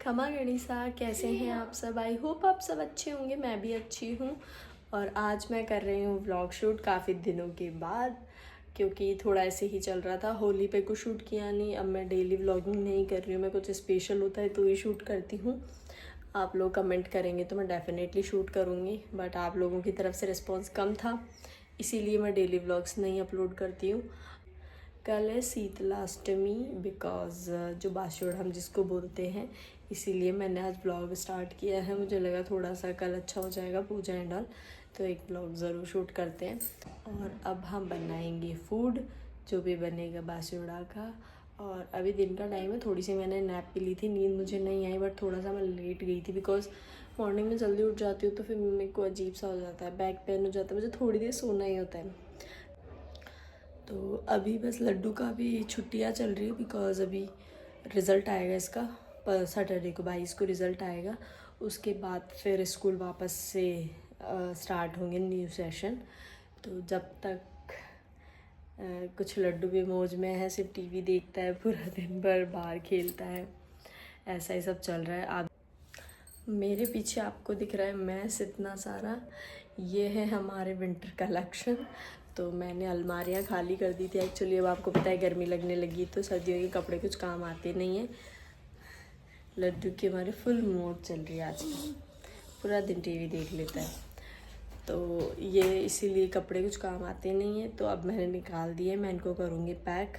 खमा गणिसा, कैसे हैं आप सब? आई होप आप सब अच्छे होंगे। मैं भी अच्छी हूँ। और आज मैं कर रही हूँ व्लॉग शूट काफ़ी दिनों के बाद, क्योंकि थोड़ा ऐसे ही चल रहा था। होली पे कुछ शूट किया नहीं। अब मैं डेली व्लॉगिंग नहीं कर रही हूँ, मैं कुछ स्पेशल होता है तो ही शूट करती हूँ। आप लोग कमेंट करेंगे तो मैं डेफिनेटली शूट करूँगी, बट आप लोगों की तरफ से रिस्पॉन्स कम था, इसीलिए मैं डेली व्लॉग्स नहीं अपलोड करती हूँ। कल है शीतलाष्टमी, बिकॉज़ जो बासुड़ हम जिसको बोलते हैं, इसीलिए मैंने आज ब्लॉग स्टार्ट किया है। मुझे लगा थोड़ा सा कल अच्छा हो जाएगा, पूजा एंड ऑल, तो एक ब्लॉग ज़रूर शूट करते हैं। और अब हम बनाएंगे फूड, जो भी बनेगा बासुड़ा का। और अभी दिन का टाइम है, थोड़ी सी मैंने नैप भी ली थी, नींद मुझे नहीं आई, बट थोड़ा सा मैं लेट गई थी बिकॉज़ मॉर्निंग में जल्दी उठ जाती हूँ तो फिर मेरे को अजीब सा हो जाता है, बैक पेन हो जाता है, मुझे थोड़ी देर सोना ही होता है। तो अभी बस लड्डू का भी छुट्टियाँ चल रही है, बिकॉज़ अभी रिज़ल्ट आएगा इसका, पर सैटरडे को 22 को रिज़ल्ट आएगा। उसके बाद फिर स्कूल वापस से स्टार्ट होंगे, न्यू सेशन। तो जब तक कुछ लड्डू भी मौज में है, सिर्फ टीवी देखता है पूरा दिन भर, बाहर खेलता है, ऐसा ही सब चल रहा है। आप मेरे पीछे आपको दिख रहा है मैस इतना सारा, ये है हमारे विंटर कलेक्शन। तो मैंने अलमारियाँ खाली कर दी थी एक्चुअली। अब आपको पता है गर्मी लगने लगी तो सर्दियों के कपड़े कुछ काम आते नहीं हैं। लड्डू की हमारे फुल मूड चल रही है आजकल, पूरा दिन टीवी देख लेता है, तो ये इसीलिए कपड़े कुछ काम आते नहीं हैं। तो अब मैंने निकाल दिए, मैं इनको करूँगी पैक।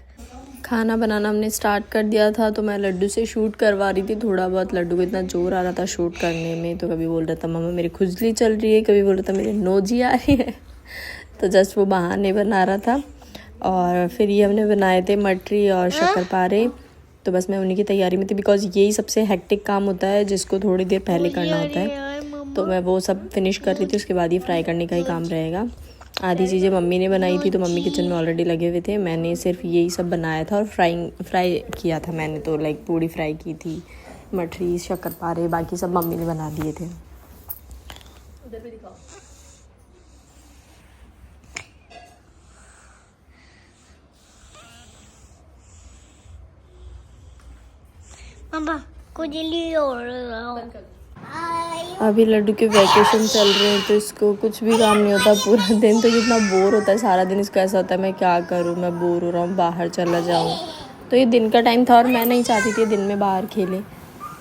खाना बनाना हमने स्टार्ट कर दिया था, तो मैं लड्डू से शूट करवा रही थी थोड़ा बहुत। लड्डू को इतना ज़ोर आ रहा था शूट करने में, तो कभी बोल रहा था मम्मा मेरी खुजली चल रही है, कभी बोल रहा था मेरी नोजी आ रही है। तो जस्ट वो बहाने बना रहा था। और फिर ये हमने बनाए थे मटरी और शक्करपारे, तो बस मैं उन्हीं की तैयारी में थी, बिकॉज़ यही सबसे हेक्टिक काम होता है जिसको थोड़ी देर पहले करना होता है। तो मैं वो सब फिनिश कर रही थी, उसके बाद ही फ्राई करने का ही काम रहेगा। आधी चीज़ें मम्मी ने बनाई थी, तो मम्मी किचन में ऑलरेडी लगे हुए थे। मैंने सिर्फ यही सब बनाया था और फ्राई किया था मैंने, तो लाइक पूड़ी फ्राई की थी, मटरी शक्करपारे बाकी सब मम्मी ने बना दिए थे। उधर भी दिखाओ। मम्मा कुछ लिए और अभी लड्डू के वैकेशन चल रहे हैं, तो इसको कुछ भी काम नहीं होता पूरा दिन, तो कितना बोर होता है सारा दिन। इसको ऐसा होता है मैं क्या करूँ, मैं बोर हो रहा हूँ, बाहर चला जाऊँ। तो ये दिन का टाइम था और मैं नहीं चाहती थी दिन में बाहर खेले,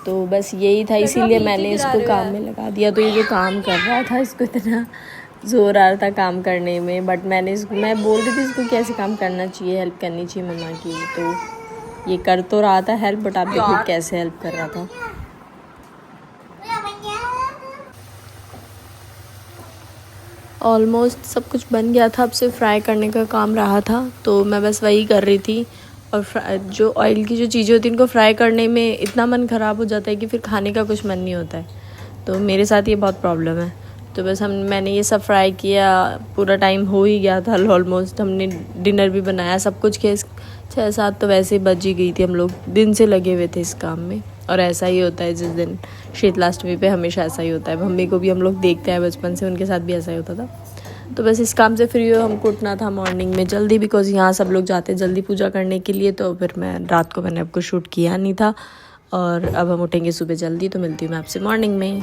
तो बस यही था, इसीलिए मैंने इसको काम में लगा दिया। तो ये जो काम कर रहा था, इसको इतना ज़ोर आ रहा था काम करने में, बट मैं बोल रही थी इसको कैसे काम करना चाहिए, हेल्प करनी चाहिए मम्मा की। तो ये कर तो रहा था हेल्प, बट आप देखो कैसे हेल्प कर रहा था। ऑलमोस्ट सब कुछ बन गया था, अब से फ्राई करने का काम रहा था, तो मैं बस वही कर रही थी। और जो ऑयल की जो चीज़ें होती हैं उनको फ्राई करने में इतना मन ख़राब हो जाता है कि फिर खाने का कुछ मन नहीं होता है। तो मेरे साथ ये बहुत प्रॉब्लम है। तो बस मैंने ये सब फ्राई किया, पूरा टाइम हो ही गया था ऑलमोस्ट। हमने डिनर भी बनाया, सब कुछ किया। 6-7 तो वैसे ही बज ही गई थी, हम लोग दिन से लगे हुए थे इस काम में। और ऐसा ही होता है जिस दिन शीतलाष्टमी पे, हमेशा ऐसा ही होता है। मम्मी को भी हम लोग देखते हैं बचपन से, उनके साथ भी ऐसा ही होता था। तो बस इस काम से फ्री हो हमको उठना था मॉर्निंग में जल्दी, बिकॉज़ यहाँ सब लोग जाते हैं जल्दी पूजा करने के लिए। तो फिर मैं रात को मैंने आपको शूट किया नहीं था, और अब हम उठेंगे सुबह जल्दी। तो मिलती हूँ मैं आपसे मॉर्निंग में।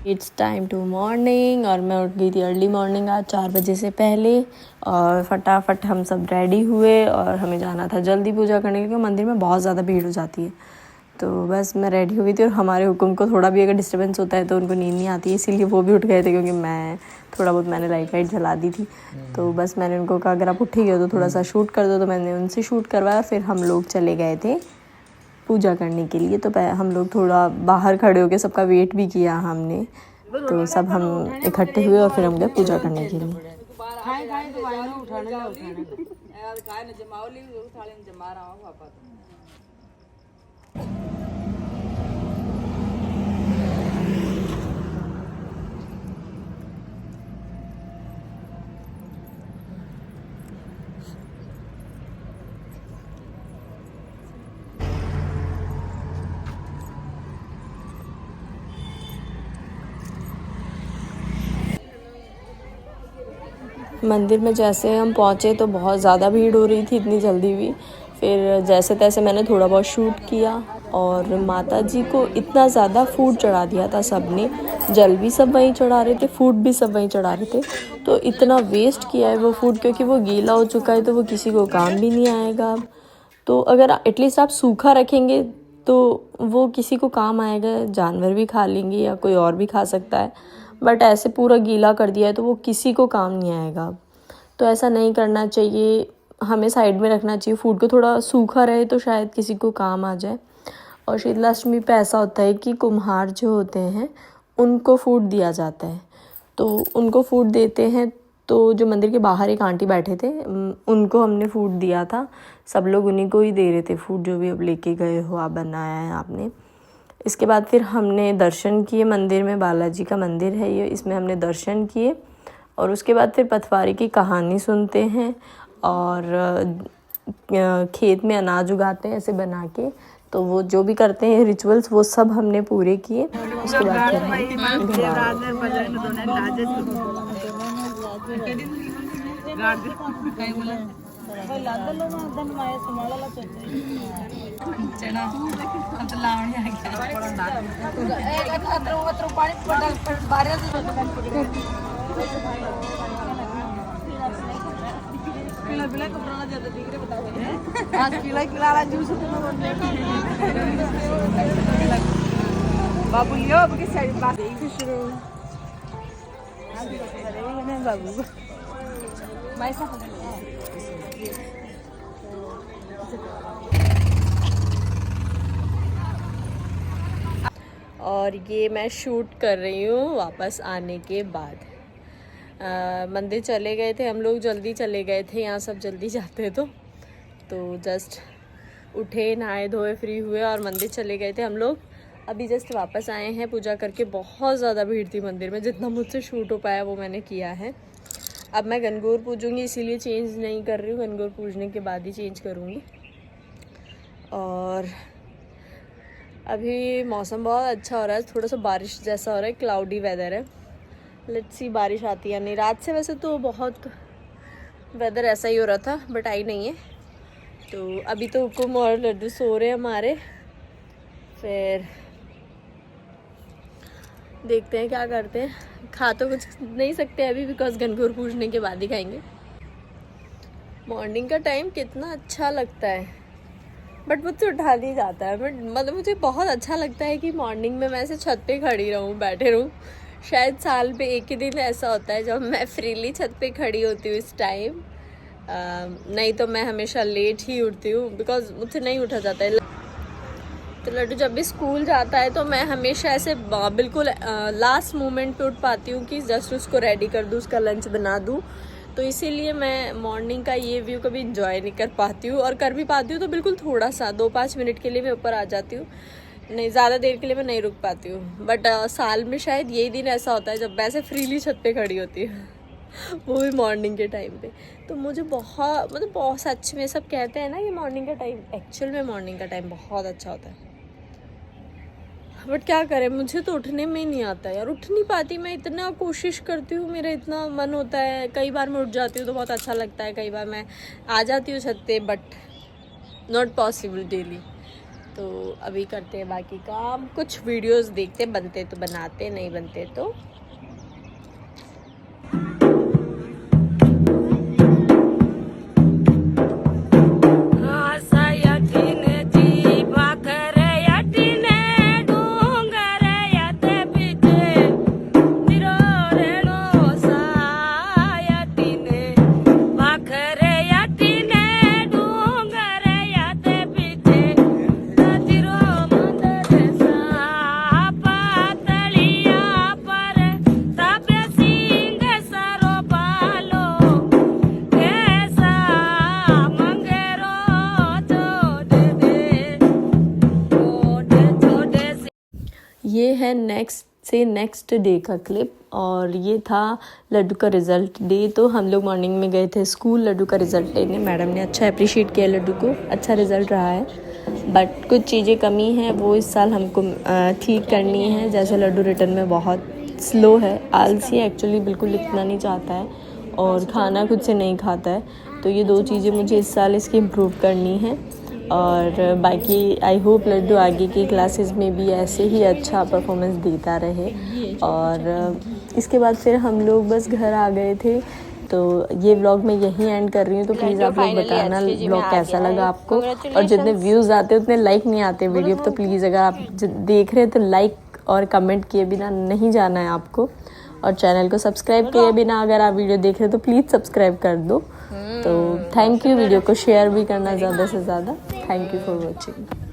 इट्स टाइम टू मॉर्निंग, और मैं उठ गई थी अर्ली मॉर्निंग आज 4 बजे से पहले। और फटाफट हम सब रेडी हुए और हमें जाना था जल्दी पूजा करने के लिए, मंदिर में बहुत ज़्यादा भीड़ हो जाती है। तो बस मैं रेडी हुई थी, और हमारे हुक्म को थोड़ा भी अगर डिस्टर्बेंस होता है तो उनको नींद नहीं आती है, इसीलिए वो भी उठ गए थे, क्योंकि मैं थोड़ा बहुत मैंने लाइट जला दी थी। तो बस मैंने उनको कहा अगर आप उठ ही गए तो थोड़ा सा शूट कर दो, तो मैंने उनसे शूट करवाया। फिर हम लोग चले गए थे पूजा करने के लिए। तो हम लोग थोड़ा बाहर खड़े होकर सबका वेट भी किया हमने, तो सब हम इकट्ठे हुए और फिर हम गए पूजा करने के लिए। मंदिर में जैसे हम पहुँचे तो बहुत ज़्यादा भीड़ हो रही थी, इतनी जल्दी भी। फिर जैसे तैसे मैंने थोड़ा बहुत शूट किया, और माता जी को इतना ज़्यादा फूड चढ़ा दिया था सबने, जल भी सब वहीं चढ़ा रहे थे, फूड भी सब वहीं चढ़ा रहे थे, तो इतना वेस्ट किया है वो फूड, क्योंकि वो गीला हो चुका है तो वो किसी को काम भी नहीं आएगा अब। तो अगर एटलीस्ट आप सूखा रखेंगे तो वो किसी को काम आएगा, जानवर भी खा लेंगे या कोई और भी खा सकता है, बट ऐसे पूरा गीला कर दिया है तो वो किसी को काम नहीं आएगा। तो ऐसा नहीं करना चाहिए, हमें साइड में रखना चाहिए फूड को, थोड़ा सूखा रहे तो शायद किसी को काम आ जाए। और शीतलाष्टमी पे ऐसा होता है कि कुम्हार जो होते हैं उनको फूड दिया जाता है, तो उनको फूड देते हैं। तो जो मंदिर के बाहर एक आंटी बैठे थे उनको हमने फूड दिया था, सब लोग उन्हीं को ही दे रहे थे फूड, जो भी अब लेके गए हो आप, बनाया है आपने। इसके बाद फिर हमने दर्शन किए मंदिर में, बालाजी का मंदिर है ये, इसमें हमने दर्शन किए। और उसके बाद फिर पटवारी की कहानी सुनते हैं और खेत में अनाज उगाते हैं ऐसे बना के, तो वो जो भी करते हैं रिचुअल्स वो सब हमने पूरे किए। उसके बाद फिर हम घर बाबू लियो बगे साइड बात शुरू बाबू मैसा और ये मैं शूट कर रही हूँ वापस आने के बाद। मंदिर चले गए थे हम लोग, जल्दी चले गए थे, यहाँ सब जल्दी जाते हैं तो जस्ट उठे, नहाए धोए, फ्री हुए और मंदिर चले गए थे हम लोग। अभी जस्ट वापस आए हैं पूजा करके। बहुत ज़्यादा भीड़ थी मंदिर में, जितना मुझसे शूट हो पाया वो मैंने किया है। अब मैं गणगौर पूजूंगी, इसीलिए चेंज नहीं कर रही हूँ, गणगौर पूजने के बाद ही चेंज करूँगी। और अभी मौसम बहुत अच्छा हो रहा है, थोड़ा सा बारिश जैसा हो रहा है, क्लाउडी वेदर है। लेट्स सी बारिश आती है या नहीं। रात से वैसे तो बहुत वेदर ऐसा ही हो रहा था, बट आई नहीं है। तो अभी तो हुकुम और लड्डू सो रहे हैं हमारे, फिर देखते हैं क्या करते हैं। खा तो कुछ नहीं सकते अभी, बिकॉज गणगौर पूजने के बाद ही खाएंगे। मॉर्निंग का टाइम कितना अच्छा लगता है, बट मुझसे उठा नहीं जाता है। बट मतलब मुझे बहुत अच्छा लगता है कि मॉर्निंग में मैं ऐसे छत पे खड़ी रहूँ, बैठे रहूँ। शायद साल पे एक ही दिन ऐसा होता है जब मैं फ्रीली छत पे खड़ी होती हूँ इस टाइम, नहीं तो मैं हमेशा लेट ही उठती हूँ, बिकॉज मुझसे नहीं उठा जाता है। तो लड्डू जब भी स्कूल जाता है तो मैं हमेशा ऐसे बिल्कुल लास्ट मोमेंट पे उठ पाती हूँ कि जस्ट उसको रेडी कर दूँ, उसका लंच बना दूँ। तो इसीलिए मैं मॉर्निंग का ये व्यू कभी इंजॉय नहीं कर पाती हूँ, और कर भी पाती हूँ तो बिल्कुल थोड़ा सा 2-5 मिनट के लिए मैं ऊपर आ जाती हूँ, नहीं ज़्यादा देर के लिए मैं नहीं रुक पाती हूँ। बट साल में शायद यही दिन ऐसा होता है जब मैं ऐसे फ्रीली छत पे खड़ी होती हूँ वो भी मॉर्निंग के टाइम पे। तो मुझे बहुत मतलब बहुत सच में सब कहते हैं ना कि मॉर्निंग का टाइम, एक्चुअल में मॉर्निंग का टाइम बहुत अच्छा होता है। बट क्या करें, मुझे तो उठने में ही नहीं आता यार, उठ नहीं पाती मैं। इतना कोशिश करती हूँ, मेरा इतना मन होता है, कई बार मैं उठ जाती हूँ तो बहुत अच्छा लगता है, कई बार मैं आ जाती हूँ छत पे, बट नॉट पॉसिबल डेली। तो अभी करते हैं बाकी काम, कुछ वीडियोस देखते, बनते तो बनाते, नहीं बनते तो ये है नेक्स्ट डे का क्लिप। और ये था लड्डू का रिज़ल्ट डे। तो हम लोग मॉर्निंग में गए थे स्कूल लड्डू का रिज़ल्ट लेने। मैडम ने अच्छा अप्रिशिएट किया लड्डू को, अच्छा रिज़ल्ट रहा है, बट कुछ चीज़ें कमी हैं वो इस साल हमको ठीक करनी है। जैसे लड्डू रिटर्न में बहुत स्लो है, आलसी एक्चुअली बिल्कुल लिखना नहीं चाहता है और खाना खुद से नहीं खाता है। तो ये 2 चीज़ें मुझे इस साल इसकी इम्प्रूव करनी है। और बाकी आई होप लड्डू आगे की क्लासेस में भी ऐसे ही अच्छा परफॉर्मेंस देता रहे। और इसके बाद फिर हम लोग बस घर आ गए थे। तो ये व्लॉग मैं यहीं एंड कर रही हूँ। तो प्लीज़ आप लोग बताना व्लॉग कैसा लगा आपको, और जितने व्यूज़ आते हैं उतने लाइक नहीं आते वीडियो। तो प्लीज़ अगर आप देख रहे हैं तो लाइक और कमेंट किए बिना नहीं जाना है आपको, और चैनल को सब्सक्राइब किए बिना अगर आप वीडियो देख रहे हो तो प्लीज़ सब्सक्राइब कर दो। तो थैंक यू। वीडियो को शेयर भी करना ज़्यादा से ज़्यादा। Thank you for watching.